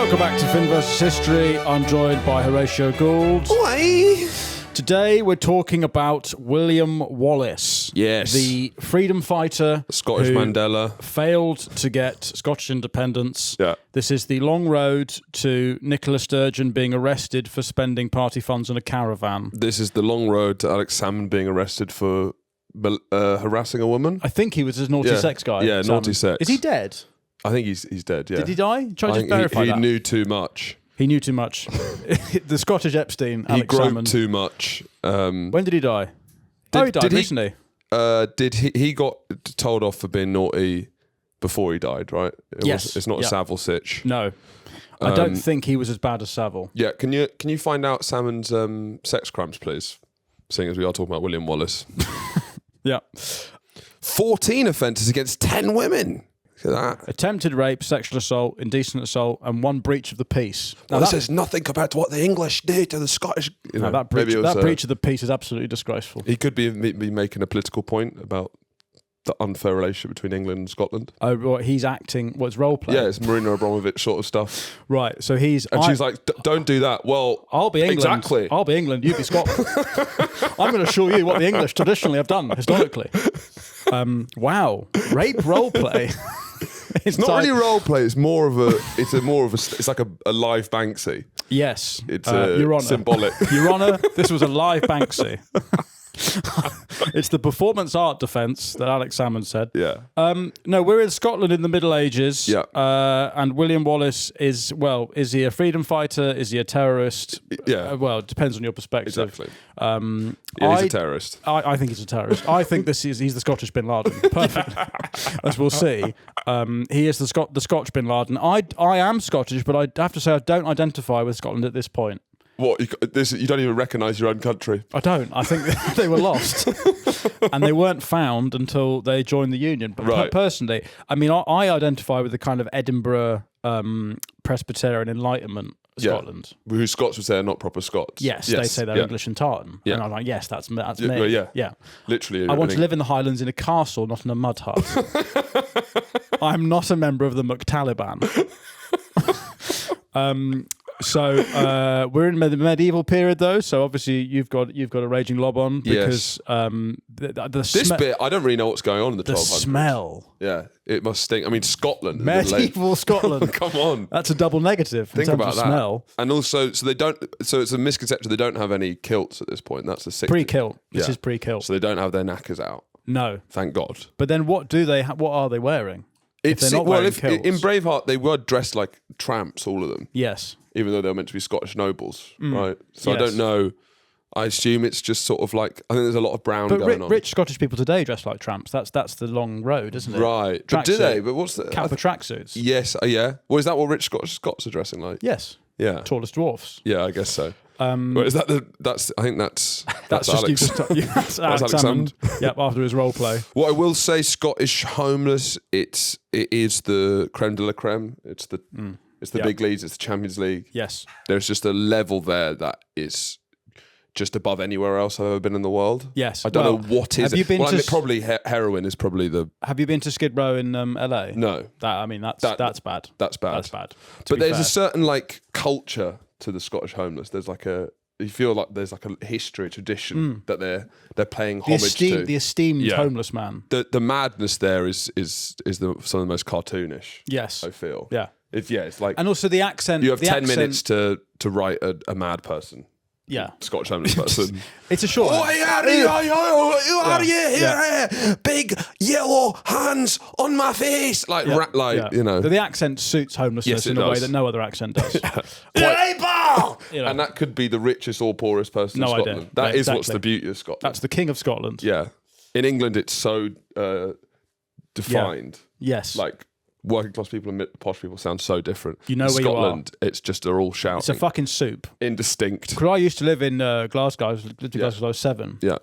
Welcome back to Finn vs. History. I'm joined by Horatio Gould. Why? Today we're talking about William Wallace. Yes. The freedom fighter. Scottish who Mandela. failed to get Scottish independence. Yeah. This is the long road to Nicola Sturgeon being arrested for spending party funds on a caravan. This is the long road to Alex Salmond being arrested for harassing a woman. I think he was a naughty sex guy. Yeah, Salmon. naughty sex. Is he dead? I think he's dead, yeah. Did he die? Try to just I verify think that. he knew too much. He knew too much. The Scottish Epstein, He Alex groped Salmond. too much. When did he die? He died recently. He got told off for being naughty before he died, right? It's not a Savile sitch. No. I don't think he was as bad as Savile. Yeah, can you find out Salmond's sex crimes, please? Seeing as we are talking about William Wallace. Yeah. 14 offences against 10 women. Look at that. Attempted rape, sexual assault, indecent assault, and one breach of the peace. Well, this is nothing compared to what the English did to the Scottish. That breach of the peace is absolutely disgraceful. He could be making a political point about the unfair relationship between England and Scotland. Oh, right, he's acting. What's role play? Yeah, it's Marina Abramovich sort of stuff. Right, so he's. And she's like, don't do that. Well, I'll be England. Exactly. I'll be England. You be Scotland. I'm going to show you what the English traditionally have done historically. Wow, rape role play. It's not really role play. It's more of a. It's like a live Banksy. Yes, It's Your Honour. symbolic. Your Honour, this was a live Banksy. It's the performance art defence that Alex Salmond said. Yeah. No, we're in Scotland in the Middle Ages. Yeah. And William Wallace is he a freedom fighter? Is he a terrorist? Yeah. Well, it depends on your perspective. Exactly. He's a terrorist. I think he's a terrorist. I think he's the Scottish Bin Laden. Perfect. As we'll see. He is the Scotch Bin Laden. I am Scottish, but I have to say I don't identify with Scotland at this point. What? You don't even recognise your own country? I don't. I think they were lost. And they weren't found until they joined the Union. But personally, I mean, I identify with the kind of Edinburgh Presbyterian Enlightenment Scotland. Who Scots would say are not proper Scots. Yes, they say they're English and tartan. Yeah. And I'm like, yes, that's me. Yeah. Literally. I want to live in the Highlands in a castle, not in a mud hut. I'm not a member of the McTaliban. So we're in the medieval period, though. So obviously you've got a raging lob on because this bit I don't really know what's going on in the 1200s. The smell, yeah, it must stink. I mean, Scotland, medieval Scotland. Come on, that's a double negative. Think in terms about of that. Smell. And also, so they don't. So it's a misconception. They don't have any kilts at this point. That's the 60s. Pre-kilt. This is pre-kilt. So they don't have their knackers out. No, thank God. But then what do they? What are they wearing? In Braveheart they were dressed like tramps, all of them. Yes. Even though they were meant to be Scottish nobles, right? So I don't know. I assume it's just sort of like, I think there's a lot of brown going on. Rich Scottish people today dress like tramps. That's the long road, isn't it? Right. But do they? But what's the... Kappa tracksuits. Yes, yeah. Well, is that what rich Scottish Scots are dressing like? Yes. Yeah. Tallest dwarfs. Yeah, I guess so. Well, is that I think that's just Alex. That's Alex Salmond. Yep, after his role play. What I will say, Scottish homeless, it is the creme de la creme. It's the big leagues, it's the Champions League. Yes. There's just a level there that is just above anywhere else I've ever been in the world. Yes. I don't know what is have it. You been to probably heroin is probably the... Have you been to Skid Row in LA? No. That's bad. That's bad. That's bad. But there's a certain like culture to the Scottish homeless. There's like you feel like there's like a history, tradition that they're paying homage to. The esteemed homeless man. The madness there is some of the most cartoonish. Yes. I feel. Yeah. It's like... And also the accent. You have 10 minutes to write a mad person. Yeah. Scottish homeless person. It's a short. Oh, who are you here? Big yellow hands on my face. You know. But the accent suits homelessness in a way that no other accent does. And that could be the richest or poorest person in Scotland. Idea. That is what's the beauty of Scotland. That's the king of Scotland. Yeah. In England, it's so defined. Yeah. Yes. Like, working class people and posh people sound so different. You know in where Scotland, you are. It's just they're all shouting. It's a fucking soup. Indistinct. Because I used to live in Glasgow. I lived in Glasgow when I was 7. Yeah.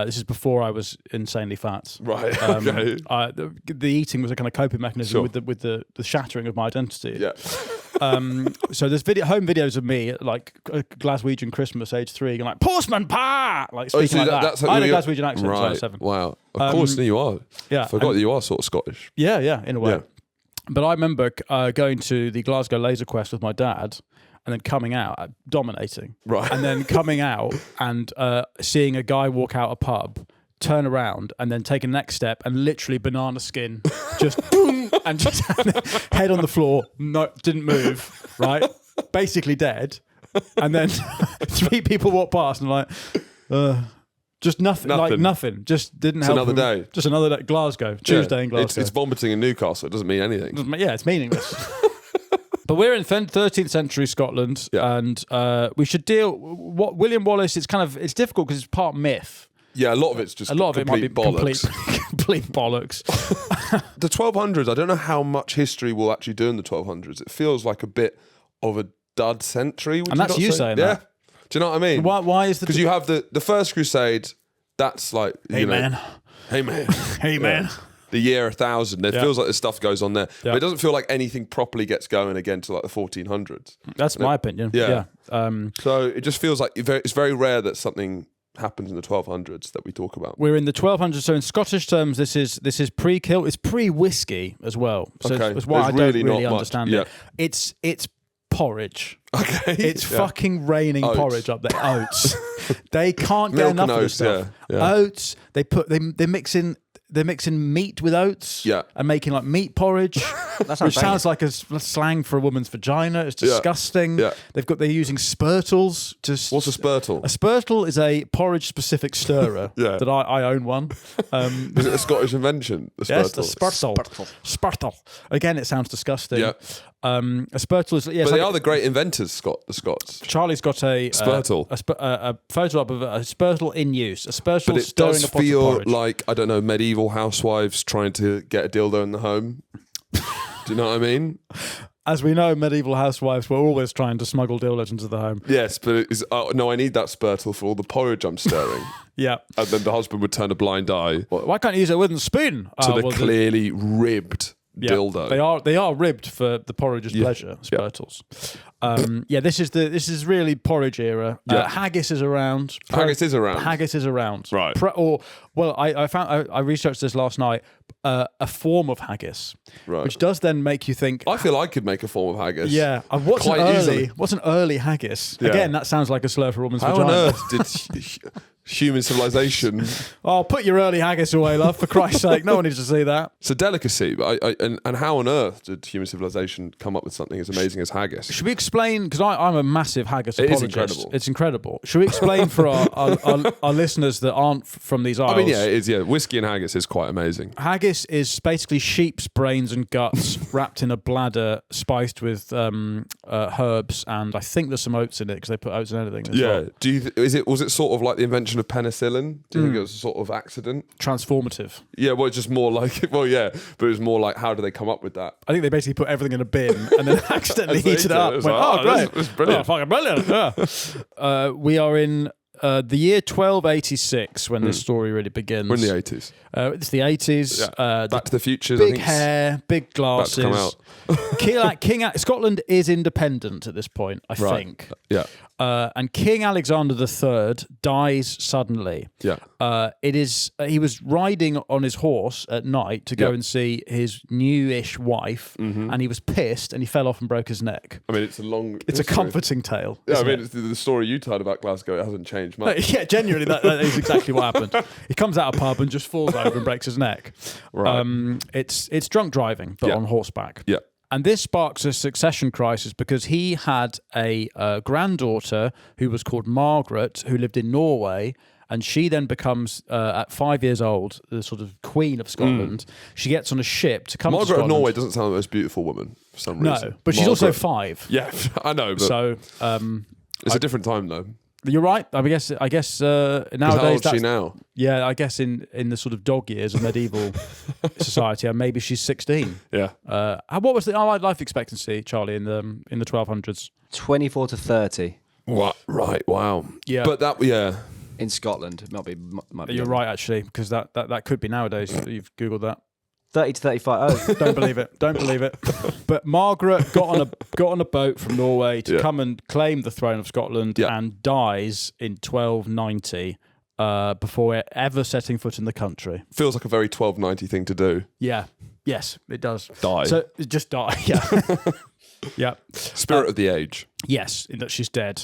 This is before I was insanely fat. Right. Okay. The eating was a kind of coping mechanism with the shattering of my identity. Yeah. So there's home videos of me at like a Glaswegian Christmas, age 3, going like "Postman Pa," like speaking like that. I had a Glaswegian accent when I was 7. Wow. Of course, you are. Yeah. Forgot that you are sort of Scottish. Yeah, in a way. Yeah. But I remember going to the Glasgow Laser Quest with my dad, and then coming out, dominating. Right. And then coming out and seeing a guy walk out a pub, turn around, and then take a next step and literally banana skin, just boom, and just head on the floor, didn't move, right? Basically dead. And then 3 people walk past and like, just nothing, like nothing. Just didn't help. Another day. Just another day. Glasgow. Tuesday in Glasgow. It's vomiting in Newcastle. It doesn't mean anything. Yeah, it's meaningless. But we're in 13th century Scotland, and we should deal. What William Wallace? It's difficult because it's part myth. Yeah, a lot of it's just it might be bollocks. complete bollocks. The 1200s. I don't know how much history we'll actually do in the 1200s. It feels like a bit of a dud century. And that's you saying that. Do you know what I mean? Why is because you have the First Crusade? That's like hey man. The year 1000. It feels like this stuff goes on there, but it doesn't feel like anything properly gets going again to like the 1400s. That's my opinion. Yeah. So it just feels like it's very rare that something happens in the 1200s that we talk about. We're in the 1200s, so in Scottish terms, this is pre-kill. It's pre-whiskey as well. So it's why I don't really understand it. It's porridge. Okay. It's fucking raining oats. Porridge up there. Oats. They can't get enough of this stuff. Yeah. Oats. They mix in. They're mixing meat with oats and making like meat porridge, which sounds like a slang for a woman's vagina. It's disgusting. Yeah. They're using spurtles. What's a spurtle? A spurtle is a porridge-specific stirrer that I own one. Is it a Scottish invention? Yes, the spurtle. Spurtle. Again, it sounds disgusting. Yeah. A spurtle is... but they are the great inventors, the Scots. Charlie's got a spurtle. A photo up of a spurtle in use. A spurtle but it stirring does a pot of feel porridge. like, I don't know, medieval housewives trying to get a dildo in the home. Do you know what I mean? As we know, medieval housewives were always trying to smuggle dildos into the home. Yes, but it is, no, I need that spurtle for all the porridge I'm stirring. Yeah. And then the husband would turn a blind eye. Why can't you use a wooden spoon? To the clearly ribbed dildo. They are ribbed for the porridge's pleasure, spurtles. This is really porridge era. Haggis is around. Haggis is around. Right. I researched this last night. A form of haggis, which does then make you think. I feel I could make a form of haggis. Yeah. What's an early haggis? Yeah. Again, that sounds like a slur for a woman's vagina. How on earth did human civilization? Oh, put your early haggis away, love, for Christ's sake. No one needs to see that. It's a delicacy, but and how on earth did human civilization come up with something as amazing as haggis? Should we explain? Because I'm a massive haggis apologist. It is incredible. It's incredible. Should we explain for our listeners that aren't from these isles? I mean, yeah, it is. Yeah, whiskey and haggis is quite amazing. Haggis is basically sheep's brains and guts wrapped in a bladder, spiced with herbs, and I think there's some oats in it because they put oats in anything. As well. Was it sort of like the invention of penicillin? Do you think it was a sort of accident? Transformative. Yeah, well, it's just more like but it was more like, how do they come up with that? I think they basically put everything in a bin and then accidentally heated it up. Great, this is brilliant. Fucking brilliant. Yeah. We are in the year 1286 when this story really begins. We're in the 80s. It's the 80s. Yeah. Back to the Future. Big hair, big glasses. About to come out. Scotland is independent at this point, I think. Yeah. And King Alexander III dies suddenly. Yeah. He was riding on his horse at night to go and see his newish wife, and he was pissed and he fell off and broke his neck. I mean, it's a comforting tale. Yeah, I mean, it's the story you told about Glasgow, it hasn't changed much. Yeah, genuinely, that is exactly what happened. He comes out of a pub and just falls over and breaks his neck. Right. It's drunk driving, but on horseback. Yeah. And this sparks a succession crisis because he had a granddaughter who was called Margaret, who lived in Norway, and she then becomes, at 5 years old, the sort of queen of Scotland. She gets on a ship to come to Scotland. Margaret of Norway doesn't sound like the most beautiful woman for some reason. No, but she's also 5. Yeah, I know. But so it's a different time, though. You're right. I guess nowadays. How old is she now? Yeah, I guess in the sort of dog years of medieval society, maybe she's 16. Yeah. What was the life expectancy, Charlie, in the 1200s? 24 to 30. What? Right. Wow. Yeah. But in Scotland, might be. You're right, actually, because that could be nowadays. You've googled that. 30 to 35. Oh, don't believe it. But Margaret got on a boat from Norway to come and claim the throne of Scotland and dies in 1290 before ever setting foot in the country. Feels like a very 1290 thing to do. Yeah. Yes, it does. Die. So just die. Yeah. Yeah. Spirit of the age. Yes, in that she's dead.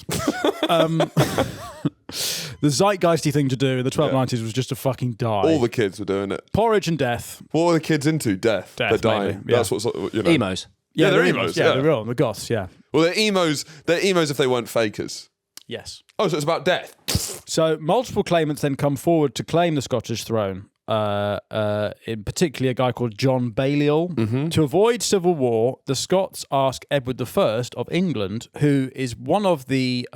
The zeitgeisty thing to do in the 1290s was just to fucking die. All the kids were doing it. Porridge and death. What were the kids into? Death. They're dying. Mainly, yeah. That's what's, you know. Emos. Yeah, they're emos. Yeah, they're real. The goths, yeah. Well, they're emos. They're emos if they weren't fakers. Yes. Oh, so it's about death. So multiple claimants then come forward to claim the Scottish throne. In particularly a guy called John Balliol. To avoid civil war, the Scots ask Edward I of England, who is one of the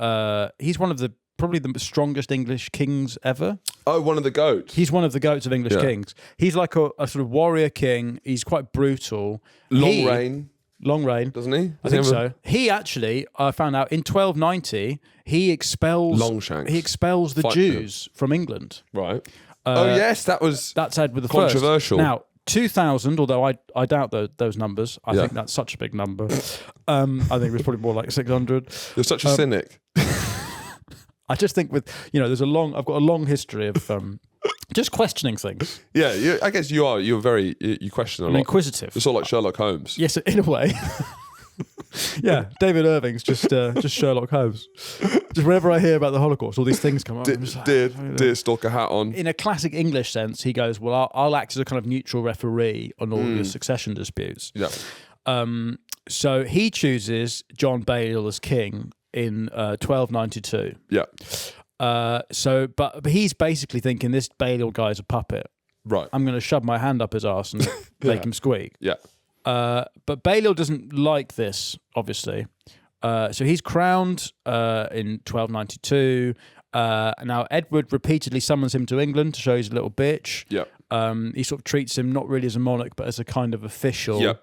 probably the strongest English kings ever. Oh, one of the goats. He's one of the goats of English kings. He's like a sort of warrior king. He's quite brutal. Long reign. Long reign. Doesn't he? I think so. He actually, I found out in 1290, he expels the Jews from England. Right. Yes, that's Edward I. controversial. Now, 2000, although I doubt those numbers. I think that's such a big number. I think it was probably more like 600. You're such a cynic. I just think I've got a long history of just questioning things. Yeah, I guess you are. You're very, you question a lot. Inquisitive. It's all like Sherlock Holmes. Yes, in a way. Yeah, David Irving's just Sherlock Holmes. Just whenever I hear about the Holocaust, all these things come up. Dear stalker hat on. In a classic English sense, he goes, well, I'll act as a kind of neutral referee on all your succession disputes. Yeah. So he chooses John Balliol as king in 1292. Yeah. But he's basically thinking this Balliol guy's a puppet. Right. I'm going to shove my hand up his arse and make him squeak. Yeah. But Balliol doesn't like this, obviously. So he's crowned in 1292. Now, Edward repeatedly summons him to England to show he's a little bitch. Yeah. He sort of treats him not really as a monarch, but as a kind of official. Yeah.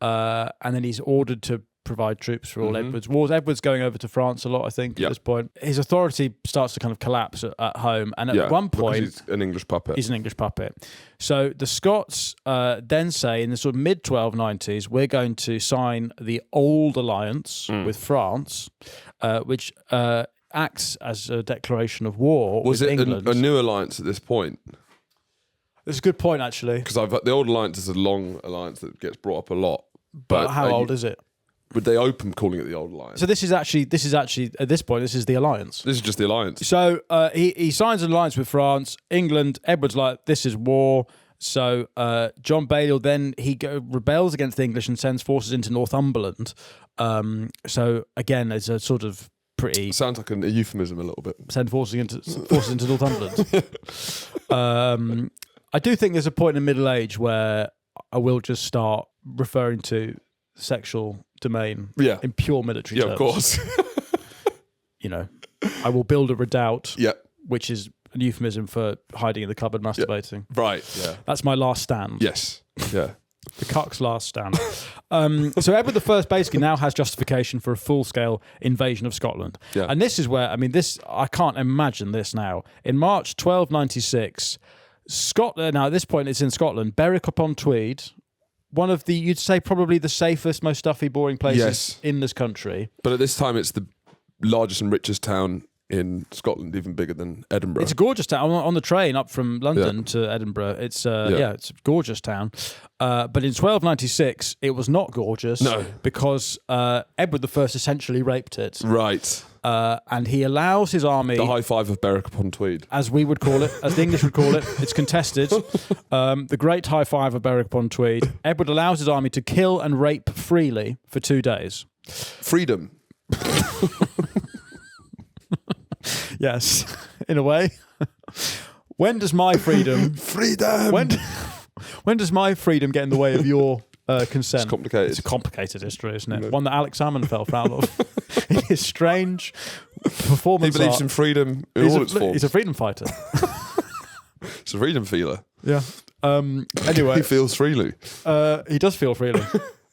And then he's ordered to provide troops for all Edward's wars. Edward's going over to France a lot, I think, at this point. His authority starts to kind of collapse at home. And at one point... he's an English puppet. He's an English puppet. So the Scots then say, in the sort of mid-1290s, we're going to sign the Old Alliance with France, which acts as a declaration of war Was with it England. a new alliance at this point? That's a good point, actually. Because the Old Alliance is a long alliance that gets brought up a lot. But how old is it? Would they open calling it the Old Alliance? So this is actually at this point, this is the alliance. This is just the alliance. So he signs an alliance with France, England. Edward's like, this is war. So John Balliol then rebels against the English and sends forces into Northumberland. So again, it's a sort of pretty... Sounds like a euphemism a little bit. Send forces into Northumberland. I do think there's a point in middle age where I will just start referring to sexual domain in pure military terms. Yeah, of course. I will build a redoubt, which is an euphemism for hiding in the cupboard masturbating. Right, yeah. That's my last stand. Yes, yeah. The cuck's last stand. So Edward I basically now has justification for a full-scale invasion of Scotland. Yeah. And this is where, I can't imagine this now. In March 1296, Scotland, now at this point it's in Scotland, Berwick-upon-Tweed, one of you'd say probably the safest, most stuffy, boring places in this country. But at this time, it's the largest and richest town in Scotland, even bigger than Edinburgh. It's a gorgeous town. On the train up from London to Edinburgh, it's it's a gorgeous town. But in 1296, it was not gorgeous. No. Because Edward I essentially raped it. Right. And he allows his army... The high five of Berwick-upon-Tweed. As we would call it, as the English would call it. It's contested. The great high five of Berwick-upon-Tweed. Edward allows his army to kill and rape freely for 2 days. Freedom. Yes, in a way. When does my freedom... Freedom! When does my freedom get in the way of your consent? It's complicated. It's a complicated history, isn't it? One that Alex Salmon fell foul of. In his strange performance He believes art. in freedom in all its forms. He's a freedom fighter. He's a freedom feeler. Yeah. Anyway. He feels freely. He does feel freely.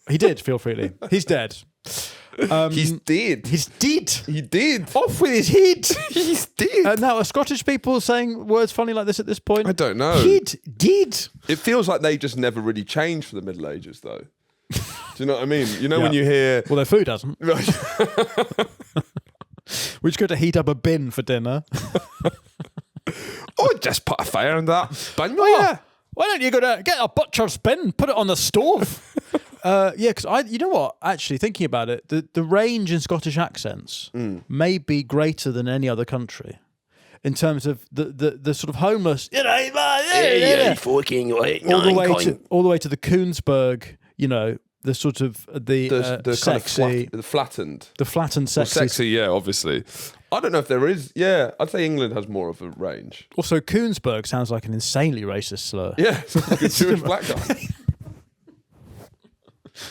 He did feel freely. He's dead. He's dead. He's dead. He did. Off with his head. He's dead. Now, are Scottish people saying words funny like this at this point? I don't know. Head dead. It feels like they just never really changed for the Middle Ages, though. Do you know what I mean? You know when you hear... Well, their food hasn't. We just got to heat up a bin for dinner. Oh, just put a fire in that bin. Oh, yeah. Why don't you go to get a butcher's bin, put it on the stove? Because you know what? Actually, thinking about it, the range in Scottish accents may be greater than any other country. In terms of the sort of homeless, fucking all the way to the Koonsberg, the sort of the sexy, kind of flattened, sexy, sexy. Yeah, obviously. I don't know if there is. Yeah, I'd say England has more of a range. Also, Koonsberg sounds like an insanely racist slur. Yeah, like a Jewish black guy.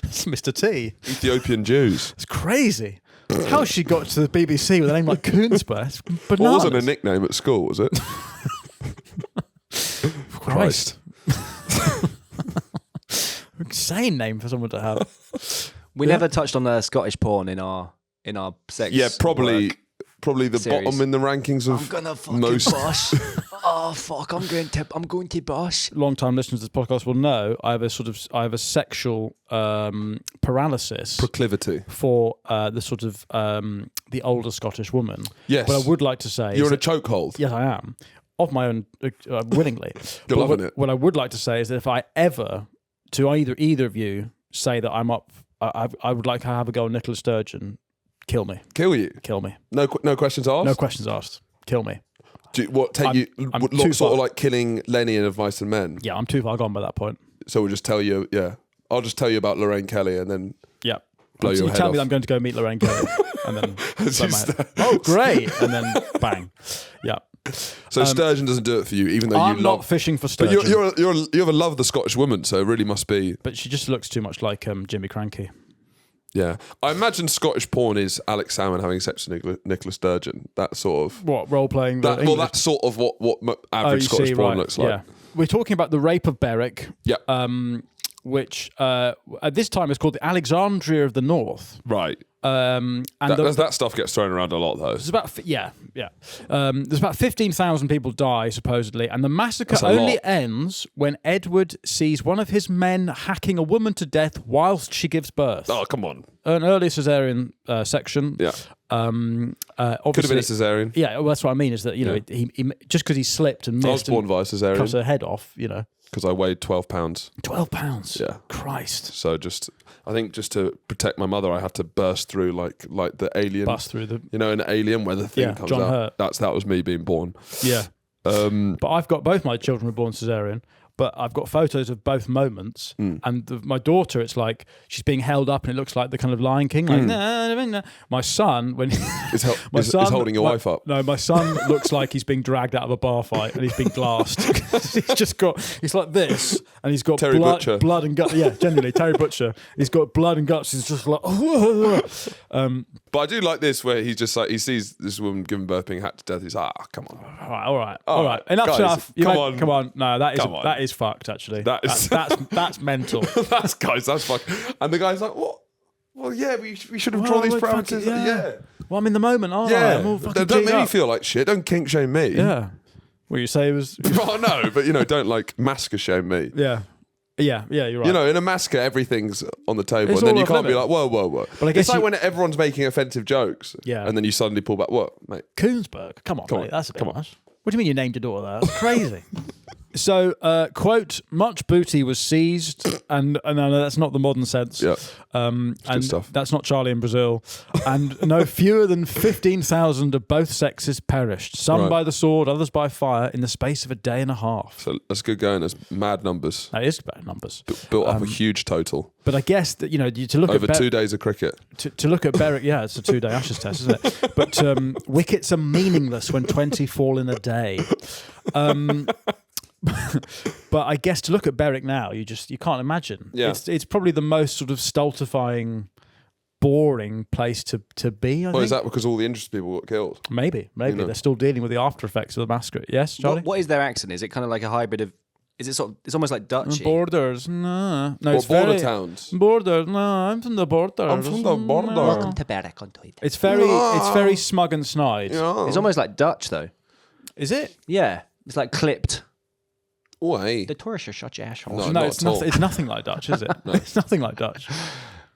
It's Mr. T. Ethiopian Jews. It's crazy. How she got to the BBC with a name like Koonsberg? It's bananas. Well, wasn't a nickname at school, was it? Christ. Insane name for someone to have. We never touched on Scottish porn in our sex. Yeah, probably the series. bottom in the rankings of I'm gonna fucking most. bosh. Oh fuck! I'm going to bosh. Long-time listeners to this podcast will know I have a sexual paralysis proclivity for the sort of the older Scottish woman. Yes, but I would like to say you're in a chokehold. Yes, I am, of my own willingly. You're loving it. What I would like to say is that if I ever, to either of you, say that I'm up, I would like to have a go on Nicola Sturgeon. Kill me. Kill you. Kill me. No questions asked. No questions asked. Kill me. I'm sort of like killing Lenny in Advice and Men? Yeah, I'm too far gone by that point. So we'll just tell you. Yeah, I'll just tell you about Lorraine Kelly and then blow your head tell off. me that I'm going to go meet Lorraine Kelly and then oh great, and then bang. Yeah. So Sturgeon doesn't do it for you, even though I'm you not love fishing for Sturgeon. But you have a love of the Scottish woman, so it really must be. But she just looks too much like Jimmy Cranky. Yeah, I imagine Scottish porn is Alex Salmon having sex with Nicola Sturgeon. That sort of what role playing. That's sort of what average Scottish porn looks like. Yeah, we're talking about the Rape of Berwick. Yeah, which at this time is called the Alexandria of the North. Right. And that stuff gets thrown around a lot, though. There's about there's about 15,000 people die supposedly, and the massacre only ends when Edward sees one of his men hacking a woman to death whilst she gives birth. Oh, come on! An early cesarean section. Yeah. Could have been a cesarean. Yeah, well, that's what I mean. Is that he just because he slipped and missed. I was born via cesarean. Cuts her head off. Because I weighed 12 pounds. 12 pounds. Yeah. Christ. So I think just to protect my mother, I had to burst through like the alien. Bust through the. An alien where the thing comes John out. Hurt. That was me being born. Yeah. But I've got both my children were born cesarean. But I've got photos of both moments, and my daughter, it's like she's being held up, and it looks like the kind of Lion King. Like, nah. My son, when is holding your wife up. No, my son looks like he's being dragged out of a bar fight, and he's being glassed. He's like this, and he's got blood and guts. Yeah, genuinely Terry Butcher. He's got blood and guts. He's just like. But I do like this where he's just like he sees this woman giving birth being hacked to death. He's come on. All right. Enough's enough. Come on. No, that is fucked. Actually, that's mental. That's fucked. And the guy's like, what? Well, yeah, we should have drawn these parameters. Yeah. Well, I'm in the moment, aren't I? I'm all fucking don't make up. me feel like shit. Don't kink shame me. Yeah. What you say was. Oh no, but don't like massacre shame me. Yeah. Yeah, you're right. In a massacre, everything's on the table, It's and then all you off can't be limit. like, whoa. But I guess it's like when everyone's making offensive jokes, and then you suddenly pull back. What, mate? Koonsberg? Come on, mate. That's a bit much. What do you mean you named your daughter that? That's crazy. So, quote, much booty was seized, and no, that's not the modern sense. Yeah. And stuff. that's not Charlie in Brazil. And no fewer than 15,000 of both sexes perished, some by the sword, others by fire, in the space of a day and a half. So that's good going. That's mad numbers. That is bad numbers. Built up a huge total. But I guess that, to look over at 2 days of cricket. To look at Berwick, it's a 2-day Ashes test, isn't it? But wickets are meaningless when 20 fall in a day. But I guess to look at Berwick now, you can't imagine. Yeah. It's probably the most sort of stultifying, boring place to be. I think. Is that because all the interested people got killed? Maybe they're still dealing with the after effects of the massacre. Yes, Charlie. What is their accent? Is it kind of like a hybrid of? Is it it's almost like Dutchy? Borders, no. It's border towns. Borders, no. I'm from the border. I'm from the border. Welcome to Berwick on Twitter. It's very smug and snide. Yeah. It's almost like Dutch though. Is it? Yeah, it's like clipped. Oh, hey. The tourists are shut your asshole. No, it's nothing like Dutch, is it? No. It's nothing like Dutch.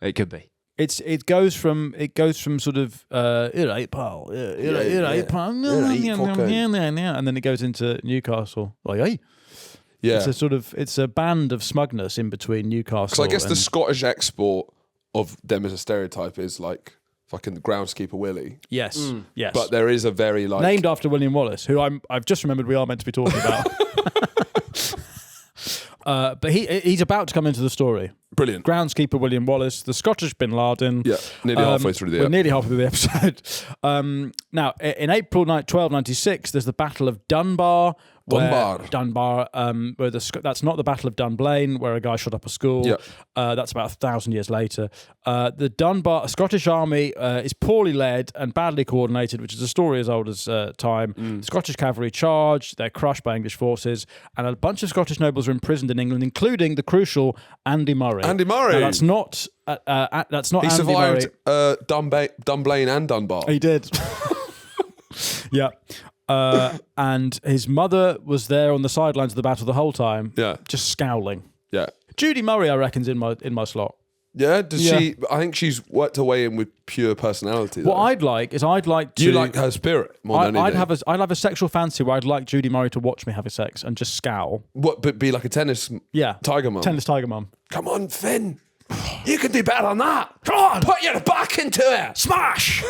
It could be. It goes from sort of alright pal, alright pal, and then it goes into Newcastle. Like, hey. Yeah. It's a band of smugness in between Newcastle. So I guess the Scottish export of them as a stereotype is like fucking the groundskeeper Willie. Yes, yes. But there is a very like named after William Wallace, who I've just remembered we are meant to be talking about. But he's about to come into the story. Brilliant. Groundskeeper William Wallace, the Scottish Bin Laden. Yeah, nearly halfway through the episode. Nearly halfway through the episode. Now, in April 1296, there's the Battle of Dunbar. Where that's not the Battle of Dunblane, where a guy shot up a school. Yeah. That's about 1,000 years later. The Scottish army is poorly led and badly coordinated, which is a story as old as time. The Scottish cavalry charge, they're crushed by English forces, and a bunch of Scottish nobles are imprisoned in England, including the crucial Andy Murray. Andy Murray. Now, that's not He Andy survived Murray. Dunblane and Dunbar. He did. Yeah. And his mother was there on the sidelines of the battle the whole time. Yeah. Just scowling. Yeah. Judy Murray, I reckon's in my slot. Yeah? Does she? I think she's worked her way in with pure personality. What I'd like to. You like her spirit more than anything. I'd have a sexual fantasy where I'd like Judy Murray to watch me have a sex and just scowl. What? But be like a tennis tiger mum. Tennis tiger mum. Come on, Finn. You can do better than that. Come on, put your back into it. Smash.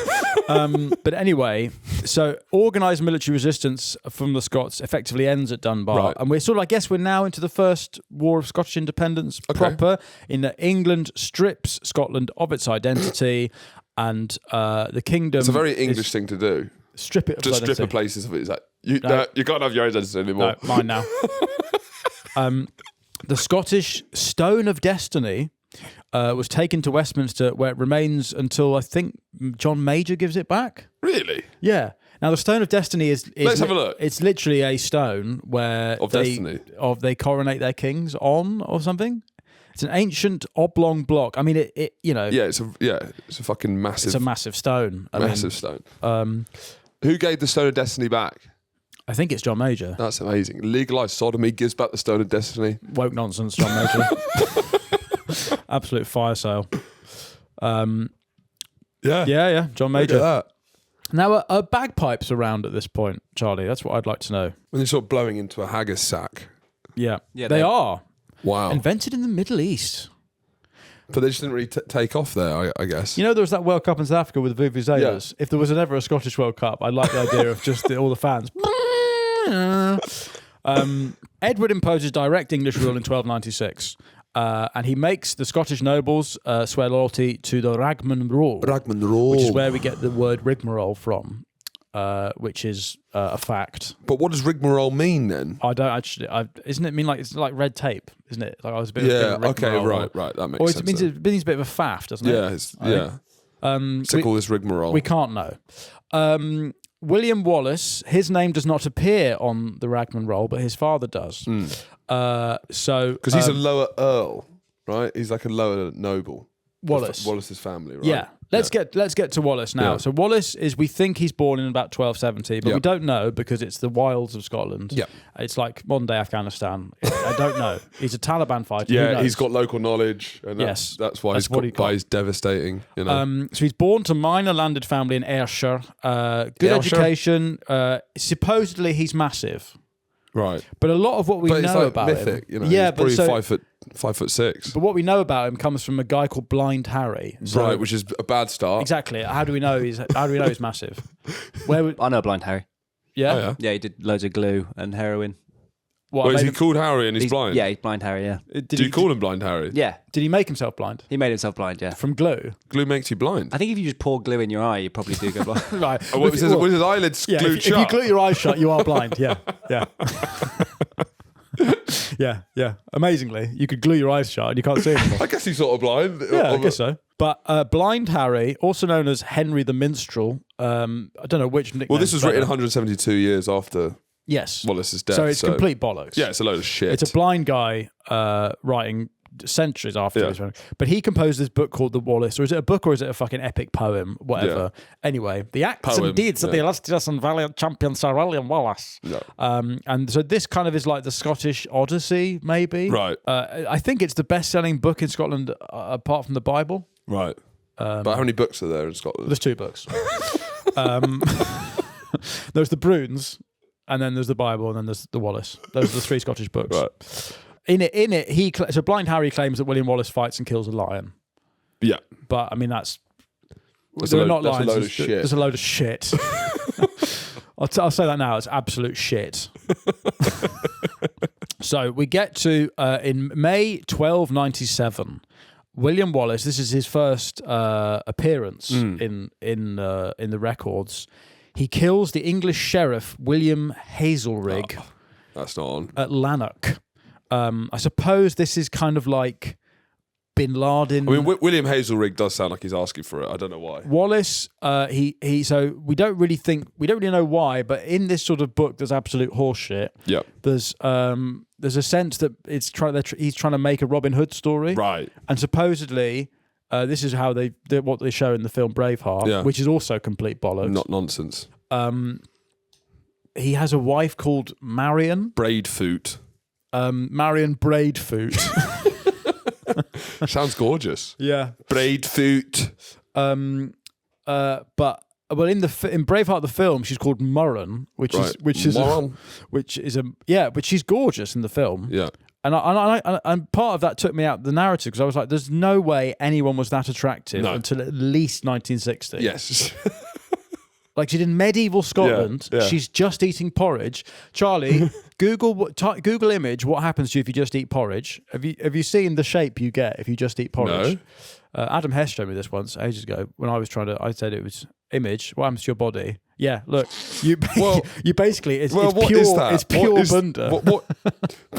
But anyway, so organised military resistance from the Scots effectively ends at Dunbar. Right. And we're I guess we're now into the first war of Scottish independence proper, in that England strips Scotland of its identity, and the kingdom... It's a very English thing to do. Strip it of Just identity. strip a places of it. It's like, you can't have your identity anymore. No, mine now. The Scottish Stone of Destiny... was taken to Westminster, where it remains until I think John Major gives it back. Really? Yeah. Now the Stone of Destiny is Let's have a look. It's literally a stone where they coronate their kings on or something. It's an ancient oblong block. I mean, it Yeah, it's a fucking massive. It's a massive stone. Massive stone. Who gave the Stone of Destiny back? I think it's John Major. That's amazing. Legalised sodomy gives back the Stone of Destiny. Woke nonsense, John Major. Absolute fire sale. Yeah, John Major. Look at that. Now, are bagpipes around at this point, Charlie? That's what I'd like to know. When they're sort of blowing into a haggis sack. Yeah, Yeah, they are. Wow. Invented in the Middle East. But they just didn't really take off there, I guess. You know, there was that World Cup in South Africa with the Vuvuzelas. Yeah. If there was ever a Scottish World Cup, I'd like the idea of just all the fans. Edward imposes direct English rule in 1296. And he makes the Scottish nobles swear loyalty to the Ragman Rule. Which is where we get the word rigmarole from, which is a fact. But what does rigmarole mean then? I don't actually. Isn't it mean like it's like red tape? Isn't it? Like I was a bit. Okay, right. That makes sense. It means a bit of a faff, doesn't it? Yeah, So call this rigmarole. We can't know. William Wallace, his name does not appear on the Ragman roll, but his father does. Because he's a lower earl, right? He's like a lower noble. Wallace. Wallace's family, right? Yeah. Let's get to Wallace now. Yeah. So Wallace we think he's born in about 1270, but we don't know because it's the wilds of Scotland. Yeah. It's like modern day Afghanistan. I don't know. He's a Taliban fighter. Yeah, he's got local knowledge, and yes, that's why he's devastating. You know? So he's born to minor landed family in Ayrshire. Good education. Supposedly he's massive. Right. But a lot of what we know about mythic, him, he's probably 5'6". But what we know about him comes from a guy called Blind Harry. So, right, which is a bad start. Exactly. How do we know he's massive? I know Blind Harry. Yeah? Oh, yeah. Yeah, he did loads of glue and heroin. What, is he called Harry and he's blind? Yeah, he's Blind Harry, yeah. Do you call him Blind Harry? Yeah. Did he make himself blind? He made himself blind, yeah. From glue? Glue makes you blind. I think if you just pour glue in your eye, you probably do go blind. Right. With his eyelids glued shut? If you glue your eyes shut, you are blind. Yeah. Yeah. Amazingly, you could glue your eyes shut and you can't see anymore. I guess he's sort of blind. Yeah, I guess so. But Blind Harry, also known as Henry the Minstrel, I don't know which nickname. Well, this was written 172 years after Wallace's death. So it's complete bollocks. Yeah, it's a load of shit. It's a blind guy writing centuries after his running. But he composed this book called The Wallace, or is it a book or is it a fucking epic poem? Whatever. Yeah. Anyway, the acts and deeds of the illustrious and valiant champion Sir William Wallace. Yeah. And so this kind of is like the Scottish Odyssey, maybe. Right. I think it's the best-selling book in Scotland apart from the Bible. Right. But how many books are there in Scotland? There's 2 books. There's the Bruins. and then there's the Bible, and then there's the Wallace. Those are the 3 Scottish books. Right. In it, so Blind Harry claims that William Wallace fights and kills a lion. Yeah. But I mean, that's a they're load- not that's a lions. load of shit. There's a load of shit. I'll say that now. It's absolute shit. So we get to in May 1297. William Wallace. This is his first appearance in the records. He kills the English sheriff William Hazelrig. Oh, that's not on. At Lanark. I suppose this is kind of like Bin Laden. I mean, William Hazelrig does sound like he's asking for it. I don't know why. Wallace, so we don't really know why, but in this sort of book, there's absolute horseshit. Yeah. There's a sense that he's trying to make a Robin Hood story, Right. and supposedly this is how what they show in the film Braveheart, which is also complete bollocks. Not nonsense. He has a wife called Marion. Braidfoot. Marion Braidfoot. Sounds gorgeous. Yeah. Braidfoot. But in Braveheart the film, she's called Murren, which is but she's gorgeous in the film. Yeah. And part of that took me out of the narrative because I was like, there's no way anyone was that attractive until at least 1960. Yes. Like she's in medieval Scotland. Yeah. She's just eating porridge. Charlie, Google image what happens to you if you just eat porridge. Have you seen the shape you get if you just eat porridge? No. Adam Hess showed me this once ages ago when I said it was image. What happens to your body? Yeah, look, you basically it's pure. What is that? It's pure Bunda. But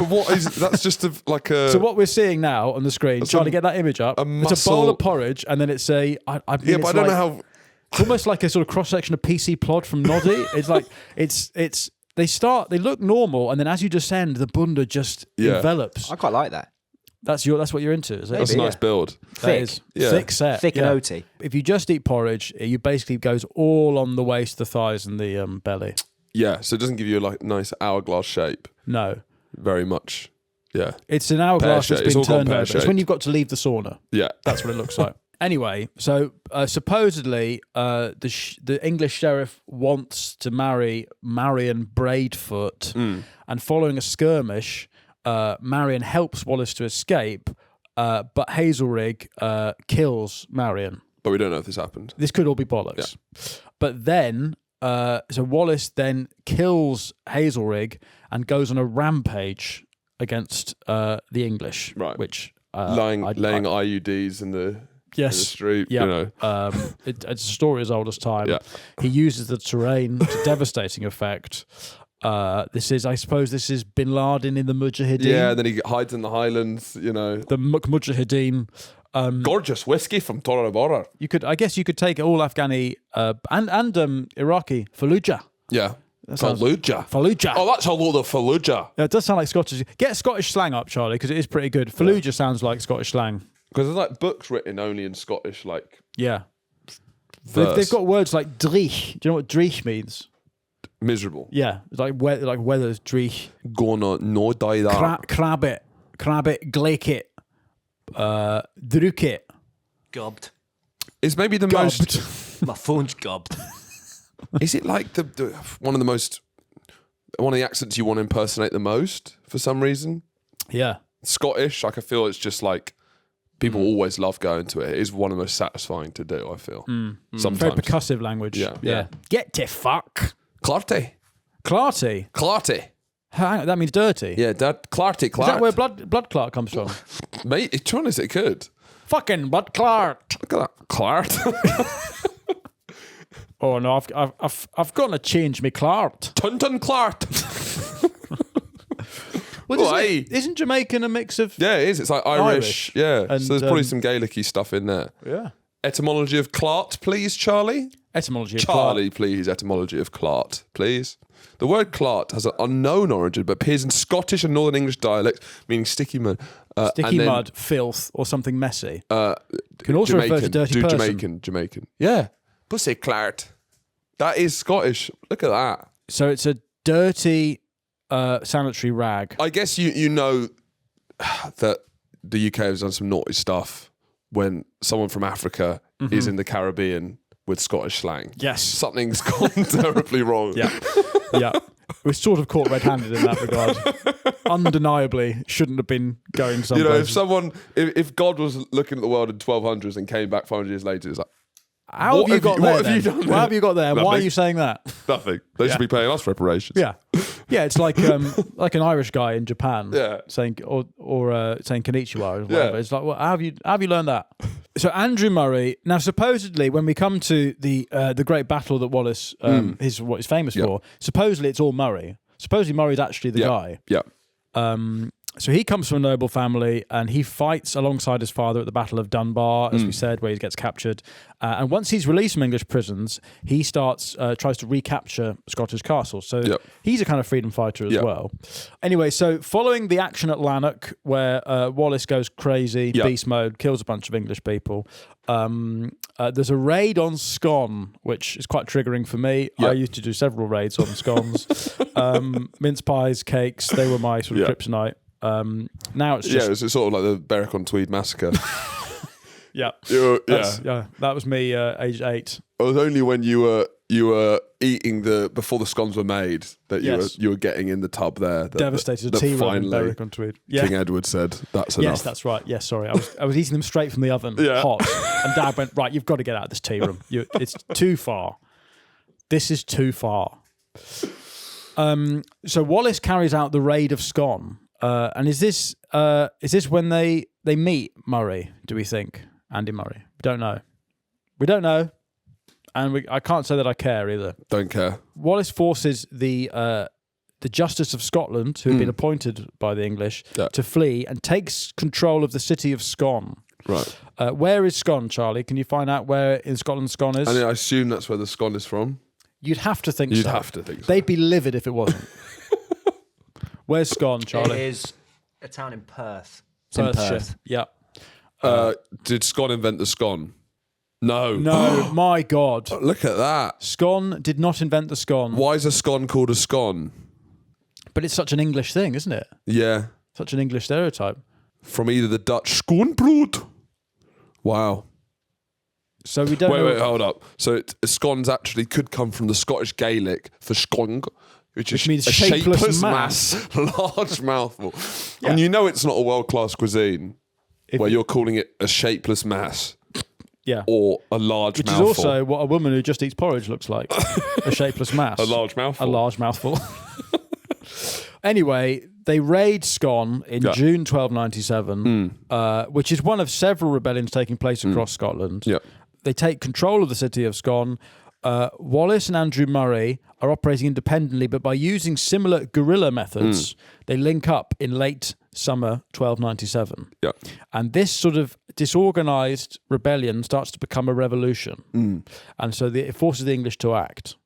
what is that's just like a. So what we're seeing now on the screen, Charlie, get that image up. It's a bowl of porridge, and then it's a. But I don't know how. It's almost like a sort of cross section of PC Plod from Noddy. It's like they look normal, and then as you descend, the Bunda just envelops. I quite like that. That's what you're into, is it? That's a nice build. Thick. Thick set. Thick and oaty. If you just eat porridge, it basically goes all on the waist, the thighs, and the belly. Yeah, so it doesn't give you a nice hourglass shape. No. Very much. Yeah. It's an hourglass that's been turned over. It's when you've got to leave the sauna. Yeah. That's what it looks like. Anyway, so supposedly the English sheriff wants to marry Marion Braidfoot, and following a skirmish, Marion helps Wallace to escape, but Hazelrig kills Marion. But we don't know if this happened. This could all be bollocks. Yeah. But then, so Wallace then kills Hazelrig and goes on a rampage against the English, right? Which laying IUDs in the street. Yeah. You know. It's a story as old as time. Yeah. He uses the terrain to devastating effect. This is Bin Laden in the Mujahideen. Yeah, and then he hides in the Highlands. You know, the Mujahideen. Gorgeous whiskey from Tora Bora. You could take all Afghani and Iraqi Fallujah. Yeah. Fallujah. Oh, that's a load of Fallujah. Yeah, it does sound like Scottish. Get Scottish slang up, Charlie, because it is pretty good. Fallujah sounds like Scottish slang. Because there's like books written only in Scottish, like they've got words like dreich. Do you know what dreich means? Miserable. Yeah, it's like weather's dreich. Gonna no die that. Crabbit, glake druk it. Gobbed. Is maybe the most. My phone's gobbed. Is it like one of the accents you want to impersonate the most for some reason? Yeah. Scottish, like I feel it's just like people always love going to it. It is one of the most satisfying to do, I feel. Sometimes. Very percussive language. Yeah. Get to fuck. Clarty. Hang on, that means dirty. Yeah, clarty. Is that where blood clot comes from? Mate, to be honest, it could. Fucking blood clot. Look at that, clart. Oh no, I've got to change me clart. Tun clart. Well, isn't Jamaican a mix of? Yeah, it is. It's like Irish. Yeah, and, so there's probably some Gaelic-y stuff in there. Yeah. Etymology of clart, please, Charlie. Etymology of Charlie, clart. please. Etymology of clart, please. The word clart has an unknown origin, but appears in Scottish and Northern English dialects, meaning sticky mud. Mud, filth, or something messy. Can also refer to dirty person. Jamaican. Yeah. Pussy clart. That is Scottish. Look at that. So it's a dirty sanitary rag. I guess you know that the UK has done some naughty stuff when someone from Africa is in the Caribbean with Scottish slang. Yes. Something's gone terribly wrong. Yeah. Yeah. We're sort of caught red-handed in that regard. Undeniably, shouldn't have been going somewhere. If God was looking at the world in 1200s and came back 500 years later, it's like, How have you got there? What have you got there? Nothing. Why are you saying that? Nothing. They should be paying us reparations. Yeah, yeah. It's like an Irish guy in Japan, saying or saying konnichiwa or whatever. Yeah. It's like, well, how have you learned that? So Andrew Murray. Now, supposedly, when we come to the great battle that Wallace is what he's famous for, supposedly it's all Murray. Supposedly Murray's actually the guy. Yeah. So he comes from a noble family and he fights alongside his father at the Battle of Dunbar, as we said, where he gets captured. And once he's released from English prisons, he tries to recapture Scottish castles. So he's a kind of freedom fighter as well. Anyway, so following the action at Lanark, where Wallace goes crazy, beast mode, kills a bunch of English people, there's a raid on Scone, which is quite triggering for me. I used to do several raids on scones. Mince pies, cakes, they were my sort of kryptonite. Now it's just it's sort of like the Berwick-on-Tweed massacre. That was me, age 8. It was only when you were eating before the scones were made that you were getting in the tub there. Devastated. A tea room in Berwick-on-Tweed. Yeah. King Edward said, "That's enough." Yes, that's right. Yes, sorry, I was eating them straight from the oven, hot, and Dad went, "Right, you've got to get out of this tea room. It's too far. This is too far." So Wallace carries out the raid of Scone. And is this when they meet Murray? Do we think Andy Murray? We don't know, and I can't say that I care either. Don't care. Wallace forces the Justice of Scotland, who had been appointed by the English, to flee and takes control of the city of Scone. Right. Where is Scone, Charlie? Can you find out where in Scotland Scone is? I assume that's where the scone is from. You'd have to think so. You'd have to think so. They'd be livid if it wasn't. Where's Scone, Charlie? It is a town in Perth. Perth. Yeah. Did Scone invent the scone? No. No, my God. Look at that. Scone did not invent the scone. Why is a scone called a scone? But it's such an English thing, isn't it? Yeah. Such an English stereotype. From either the Dutch Schoenbrood. Wow. So we don't know. Wait, hold up. So scones actually could come from the Scottish Gaelic for skong, which means a shapeless mass. Large mouthful. Yeah. And you know it's not a world-class cuisine where you're calling it a shapeless mass. Yeah. Or a large mouthful. Which is also what a woman who just eats porridge looks like. A shapeless mass. A large mouthful. A large mouthful. Anyway, they raid Scone in June 1297, which is one of several rebellions taking place across Scotland. Yeah. They take control of the city of Scone. Wallace and Andrew Murray are operating independently, but by using similar guerrilla methods, they link up in late summer 1297. Yeah. And this sort of disorganised rebellion starts to become a revolution. And so it forces the English to act.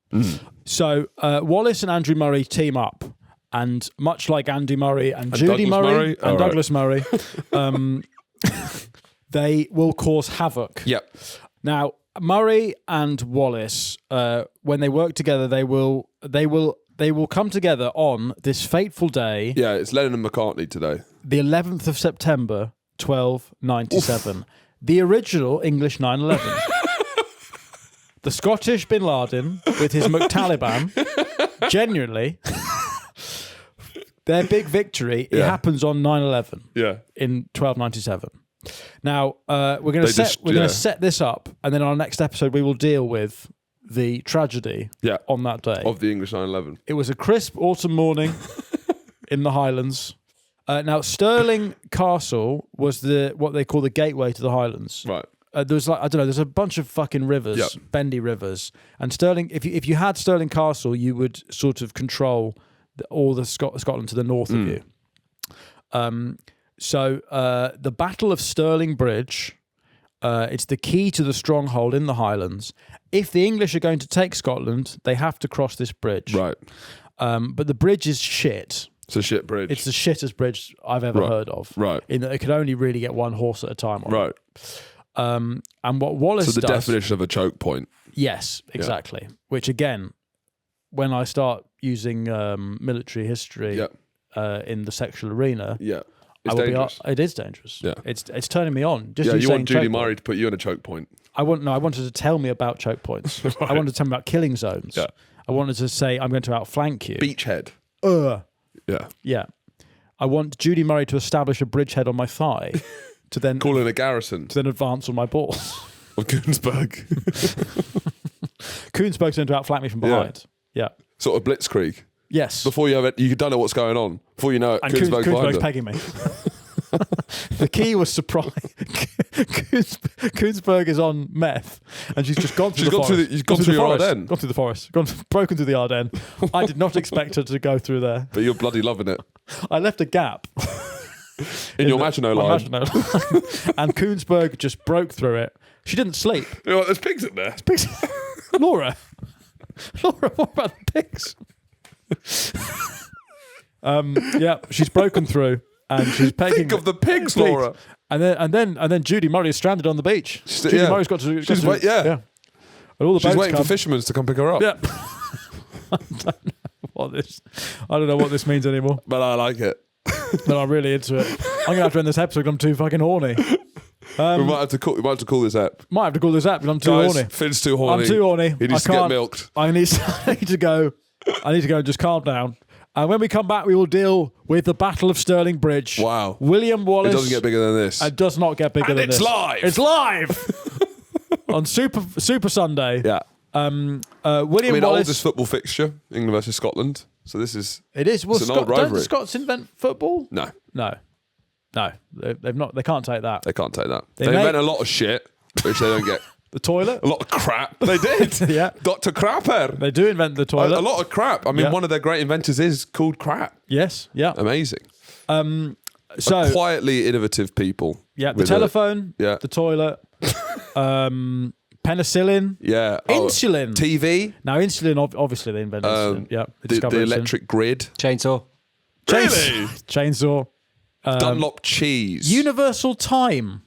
So Wallace and Andrew Murray team up. And much like Andy Murray and Judy Murray and Douglas Murray, they will cause havoc. Yep. Now, Murray and Wallace, when they work together, they will come together on this fateful day. Yeah, it's Lennon and McCartney today. The 11th of September, 1297. Oof. The original English 9/11. The Scottish Bin Laden with his McTaliban. Genuinely. Their big victory, it happens on 9/11 in 1297. Now, we're going to set this up, and then on our next episode, we will deal with the tragedy on that day. Of the English 9/11. It was a crisp autumn morning in the Highlands. Now, Stirling Castle was what they call the gateway to the Highlands. Right. There's there's a bunch of fucking rivers, bendy rivers. And Stirling, if you had Stirling Castle, you would sort of control all the Scotland to the north of you. So the Battle of Stirling Bridge, it's the key to the stronghold in the Highlands. If the English are going to take Scotland, they have to cross this bridge. Right. But the bridge is shit. It's a shit bridge. It's the shittest bridge I've ever heard of. Right. In that it could only really get one horse at a time on. Right. And what Wallace does... So the definition of a choke point. Yes, exactly. Yeah. Which again, when I start using military history in the sexual arena... Yeah. It's dangerous. It is dangerous. Yeah. It's turning me on. Just you want Judy Murray to put you in a choke point. I wanted to tell me about choke points. Right. I wanted to tell me about killing zones. Yeah. I wanted to say I'm going to outflank you. Beachhead. Yeah. Yeah. I want Judy Murray to establish a bridgehead on my thigh to then call in a garrison. To then advance on my balls. Of Koonsberg. Koonsberg's going to outflank me from behind. Yeah. Sort of blitzkrieg. Yes. Before you don't know what's going on. Before you know it, and Koonsberg's pegging me. The key was surprise. Koonsberg is on meth, and she's just gone through the forest. She's gone through your Ardennes. Gone through the forest. Broken through the Ardennes. I did not expect her to go through there. But you're bloody loving it. I left a gap. in your Maginot Line. And Koonsberg just broke through it. She didn't sleep. You know what, there's pigs in there. There's pigs. Laura, what about the pigs? Yeah, she's broken through. And she's pegging. Think of the pigs, Laura. And then Judy Murray is stranded on the beach. Judy Murray's got to. Yeah. And all the she's boats waiting for fishermen to come pick her up. Yeah. I don't know what this means anymore. But I like it. But I'm really into it. I'm gonna have to end this episode because I'm too fucking horny. We might have to call this app. Might have to call this app because I'm too horny. Finn's too horny. I'm too horny. He needs to get milked. I need to go and just calm down. And when we come back, we will deal with the Battle of Stirling Bridge. Wow. William Wallace. It doesn't get bigger than this. It does not get bigger than this. And it's live. It's live on Super Sunday. Yeah. William Wallace. Oldest football fixture, England versus Scotland. So this is. It is. Well, it's an old rivalry. Don't the Scots invent football? No. They've not. They can't take that. They can't take that. They invent a lot of shit, which they don't get. The toilet? A lot of crap. They did. Yeah. Dr. Crapper. They do invent the toilet. A lot of crap. I mean, one of their great inventors is called crap. Yes. Yeah. Amazing. So quietly innovative people. Yeah. The telephone. The toilet. Penicillin. Yeah. Insulin. TV. Now, insulin, obviously, they invented insulin. Yeah. The electric grid. Chainsaw. Really? Chainsaw. Dunlop cheese. Universal time.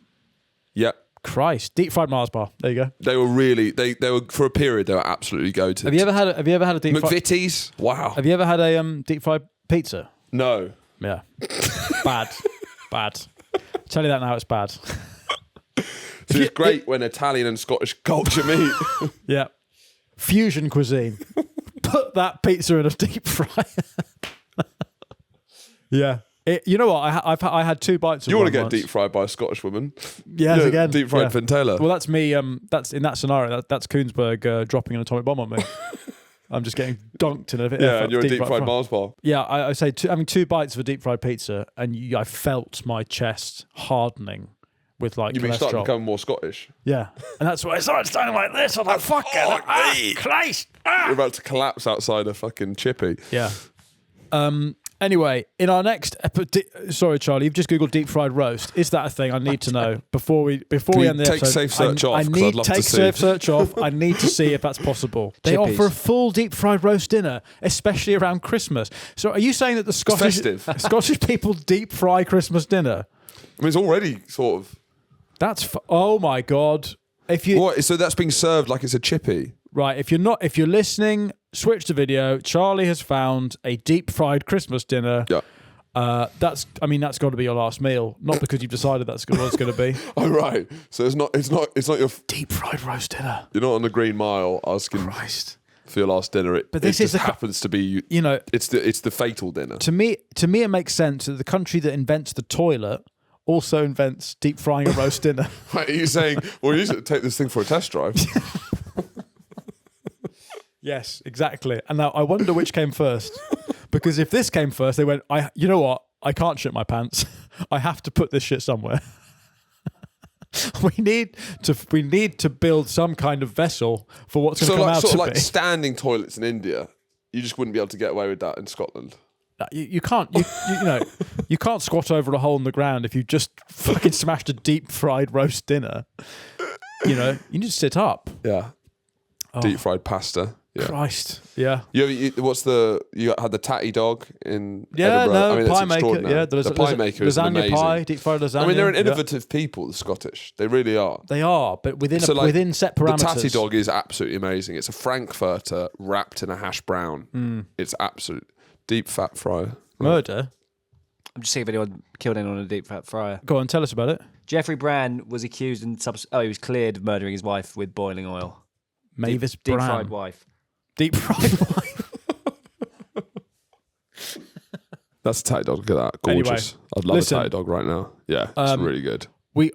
Yep. Christ, deep fried Mars bar. There you go. They were really they were for a period. They were absolutely go-to. Have you ever had a deep McVitie's? Wow. Have you ever had a deep fried pizza? No. Yeah. Bad. Tell you that now. It's bad. So it's great when Italian and Scottish culture meet. Yeah. Fusion cuisine. Put that pizza in a deep fryer. Yeah. You know what? I had 2 bites of. You want to get once. deep fried by a Scottish woman? Yes, again. Deep fried Finn Taylor. Well, that's me. That's in that scenario. That's Koonsberg dropping an atomic bomb on me. I'm just getting dunked in a bit. Yeah, and you're a deep fried Mars bar. Yeah, I say having 2 bites of a deep fried pizza, and I felt my chest hardening with like. You mean start to become more Scottish? Yeah, and that's why I started standing like this. I'm like, fuck it, Christ! You're about to collapse outside a fucking chippy. Yeah. Anyway, in our next sorry, Charlie, you've just googled deep fried roast. Is that a thing? I need to know before we end the episode. Take safe search off. I need to take safe search off. I need to see if that's possible. They offer a full deep fried roast dinner, especially around Christmas. So, are you saying that the Scottish people deep fry Christmas dinner? I mean, it's already sort of. Oh my god! So that's being served like it's a chippy. Right, if you're listening, switch to video. Charlie has found a deep fried Christmas dinner. Yeah. That's got to be your last meal, not because you've decided that's what it's going to be. Oh right. So it's not your deep fried roast dinner. You're not on the Green Mile asking for your last dinner. But this happens to be it's the fatal dinner. To me it makes sense that the country that invents the toilet also invents deep frying a roast dinner. Wait, are you saying, well, you should take this thing for a test drive? Yes, exactly. And now I wonder which came first. Because if this came first, they went, you know what? I can't shit my pants. I have to put this shit somewhere. We need to build some kind of vessel for what's going to come out to be. So like standing toilets in India, you just wouldn't be able to get away with that in Scotland. You can't you can't squat over a hole in the ground if you just fucking smashed a deep fried roast dinner. You need to sit up. Yeah. Deep fried pasta. Yeah. Christ. Yeah. You had the tatty dog in Edinburgh? No, I mean, pie maker. Yeah, the pie maker is amazing. Pie, deep fried lasagna. I mean, they're an innovative people, the Scottish. They really are. They are, but within set parameters. The tatty dog is absolutely amazing. It's a Frankfurter wrapped in a hash brown. It's absolute deep fat fryer. Murder. I'm just seeing if anyone killed anyone on a deep fat fryer. Go on, tell us about it. Jeffrey Brand was accused and he was cleared of murdering his wife with boiling oil. Mavis deep Brand. fried wife. Deep fried wife. That's a tight dog. Look at that. Gorgeous. Anyway, I'd love a tight dog right now. Yeah, it's really good. We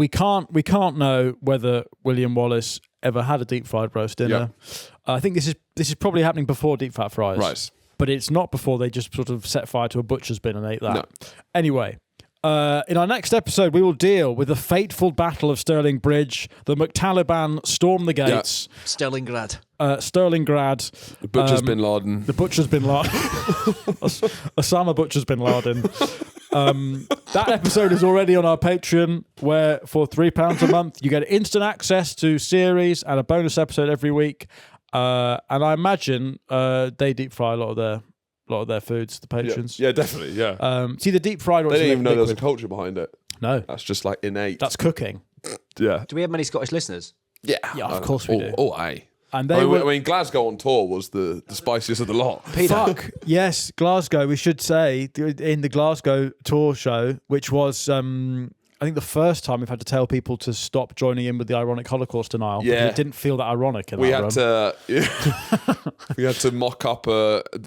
can't know whether William Wallace ever had a deep fried roast dinner. Yep. I think this is probably happening before deep fat fries. Right. But it's not before they just sort of set fire to a butcher's bin and ate that. No. Anyway, in our next episode, we will deal with the fateful Battle of Stirling Bridge. The McTaliban storm the gates. Yeah. Stalingrad. The butcher's bin Laden. The butcher's bin Laden. Osama Butcher's bin Laden. That episode is already on our Patreon, where for £3 a month you get instant access to series and a bonus episode every week. And I imagine they deep fry a lot of their foods, the patrons. Yeah, definitely. Yeah. See the deep fried. They didn't even know there was a culture behind it. No, that's just like innate. That's cooking. Yeah. Do we have many Scottish listeners? Yeah. Yeah, of course we do. Oh, aye. And I mean, Glasgow on tour was the spiciest of the lot. Fuck yes, Glasgow. We should say in the Glasgow tour show, which was I think the first time we've had to tell people to stop joining in with the ironic Holocaust denial. Yeah, because it didn't feel that ironic. We had to mock up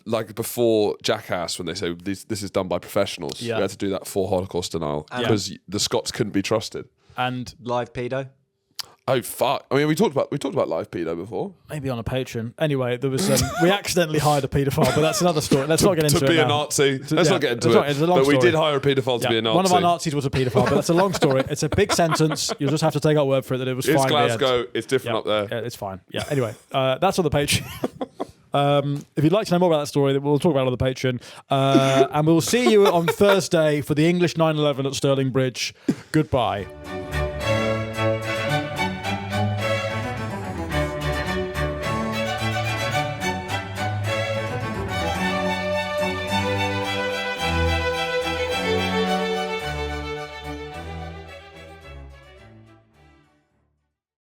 like before Jackass when they say this is done by professionals. Yeah. We had to do that for Holocaust denial because the Scots couldn't be trusted. And live pedo. Oh fuck! I mean, we talked about live pedo before. Maybe on a Patreon. Anyway, there was we accidentally hired a paedophile, but that's another story. Let's not get into it. To be a Nazi. Let's not get into it. But we did hire a paedophile to be a Nazi. One of our Nazis was a paedophile, but that's a long story. It's a big sentence. You'll just have to take our word for it that it was fine. It's Glasgow. It's different up there. Yeah, it's fine. Yeah. Anyway, that's on the Patreon. If you'd like to know more about that story, we'll talk about it on the Patreon. And we'll see you on Thursday for the English 9/11 at Stirling Bridge. Goodbye.